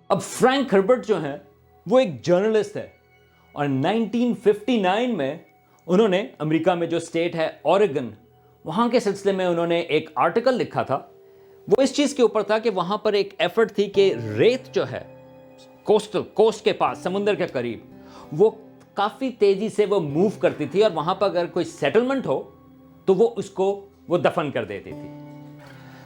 اب Frank Herbert جو ہیں وہ ایک جرنلسٹ ہے اور 1959 میں انہوں نے امریکہ میں جو اسٹیٹ ہے اوریگن، وہاں کے سلسلے میں انہوں نے ایک آرٹیکل لکھا تھا. وہ اس چیز کے اوپر تھا کہ وہاں پر ایک ایفرٹ تھی کہ ریت جو ہے کوسٹ کے پاس، سمندر کے قریب، وہ کافی تیزی سے وہ موو کرتی تھی اور وہاں پر اگر کوئی سیٹلمنٹ ہو تو وہ اس کو وہ دفن کر دیتی تھی.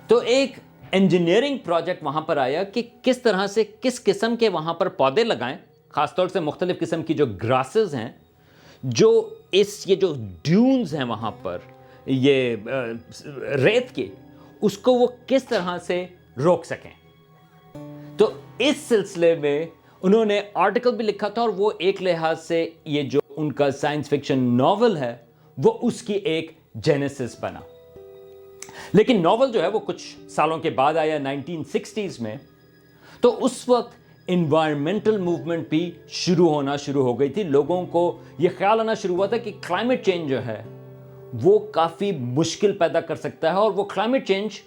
تو ایک انجینئرنگ پروجیکٹ وہاں پر آیا کہ کس طرح سے کس قسم کے وہاں پر پودے لگائیں، خاص طور سے مختلف قسم کی جو گراسز ہیں، جو یہ جو ڈیونز ہیں وہاں پر یہ ریت کے، اس کو وہ کس طرح سے روک سکیں. تو اس سلسلے میں انہوں نے آرٹیکل بھی لکھا تھا اور وہ ایک لحاظ سے یہ جو ان کا سائنس فکشن ناول ہے وہ اس کی ایک جینیسس بنا. لیکن ناول جو ہے وہ کچھ سالوں کے بعد آیا 1960s میں. تو اس وقت انوائرمنٹل موومنٹ بھی شروع ہو گئی تھی. لوگوں کو یہ خیال آنا شروع ہوا تھا کہ کلائمیٹ چینج جو ہے وہ کافی مشکل پیدا کر سکتا ہے اور وہ کلائمیٹ چینج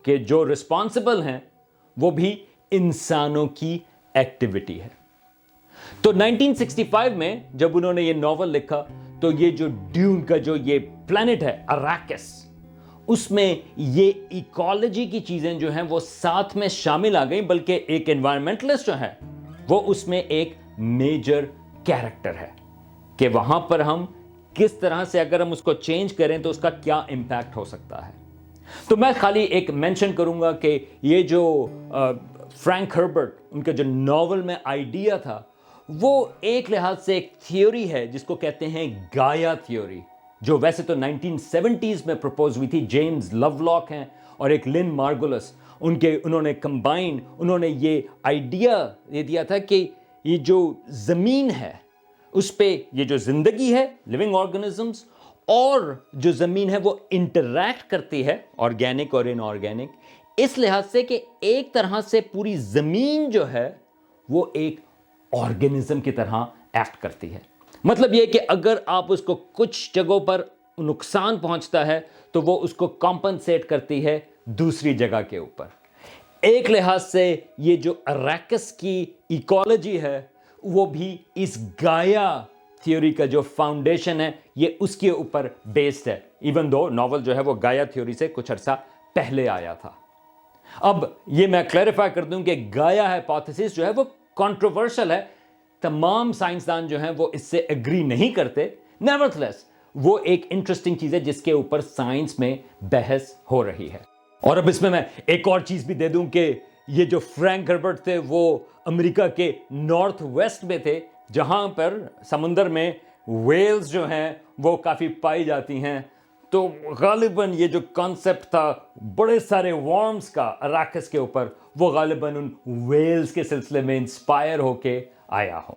کے جو رسپانسبل ہیں وہ بھی انسانوں کی ایکٹیویٹی ہے. تو 1965 میں جب انہوں نے یہ ناول لکھا تو یہ جو ڈیون کا جو یہ پلانٹ ہے اراکس، اس میں یہ ایکالوجی کی چیزیں جو ہیں وہ ساتھ میں شامل آ گئیں، بلکہ ایک انوائرمنٹلسٹ جو ہے وہ اس میں ایک میجر کیریکٹر ہے کہ وہاں پر ہم کس طرح سے اگر ہم اس کو چینج کریں تو اس کا کیا امپیکٹ ہو سکتا ہے. تو میں خالی ایک مینشن کروں گا کہ یہ جو فرینک ہربرٹ ان کے جو ناول میں آئیڈیا تھا وہ ایک لحاظ سے ایک تھیوری ہے جس کو کہتے ہیں گایا تھیوری، جو ویسے تو 1970s میں پروپوز ہوئی تھی. جیمز لولاک ہیں اور ایک لن مارگولس، انہوں نے کمبائن، انہوں نے یہ آئیڈیا دے دیا تھا کہ یہ جو زمین ہے اس پہ یہ جو زندگی ہے، لیونگ آرگنزمز، اور جو زمین ہے وہ انٹریکٹ کرتی ہے آرگینک اور ان آرگینک، اس لحاظ سے کہ ایک طرح سے پوری زمین جو ہے وہ ایک آرگنزم کی طرح ایکٹ کرتی ہے. مطلب یہ کہ اگر آپ اس کو کچھ جگہوں پر نقصان پہنچتا ہے تو وہ اس کو کمپنسیٹ کرتی ہے دوسری جگہ کے اوپر. ایک لحاظ سے یہ جو اراکس کی ایکالوجی ہے وہ بھی اس گایا تھیوری کا جو فاؤنڈیشن ہے یہ اس کے اوپر بیسڈ ہے، ایون دو ناول جو ہے وہ گایا تھیوری سے کچھ عرصہ پہلے آیا تھا. اب یہ میں کلیریفائی کر دوں کہ گایا ہائپوتھیسس جو ہے وہ کنٹروورشل ہے، تمام سائنسدان جو ہیں وہ اس سے ایگری نہیں کرتے. نیورتھلیس وہ ایک انٹرسٹنگ چیز ہے جس کے اوپر سائنس میں بحث ہو رہی ہے. اور اب اس میں ایک اور چیز بھی دے دوں کہ یہ جو فرینک ہربرٹ تھے وہ امریکہ کے نارتھ ویسٹ میں تھے، جہاں پر سمندر میں ویلز جو ہیں وہ کافی پائی جاتی ہیں. تو غالباً یہ جو کانسیپٹ تھا بڑے سارے وارمز کا اراکس کے اوپر، وہ غالباً ان ویلز کے سلسلے میں انسپائر ہو کے آیا ہو.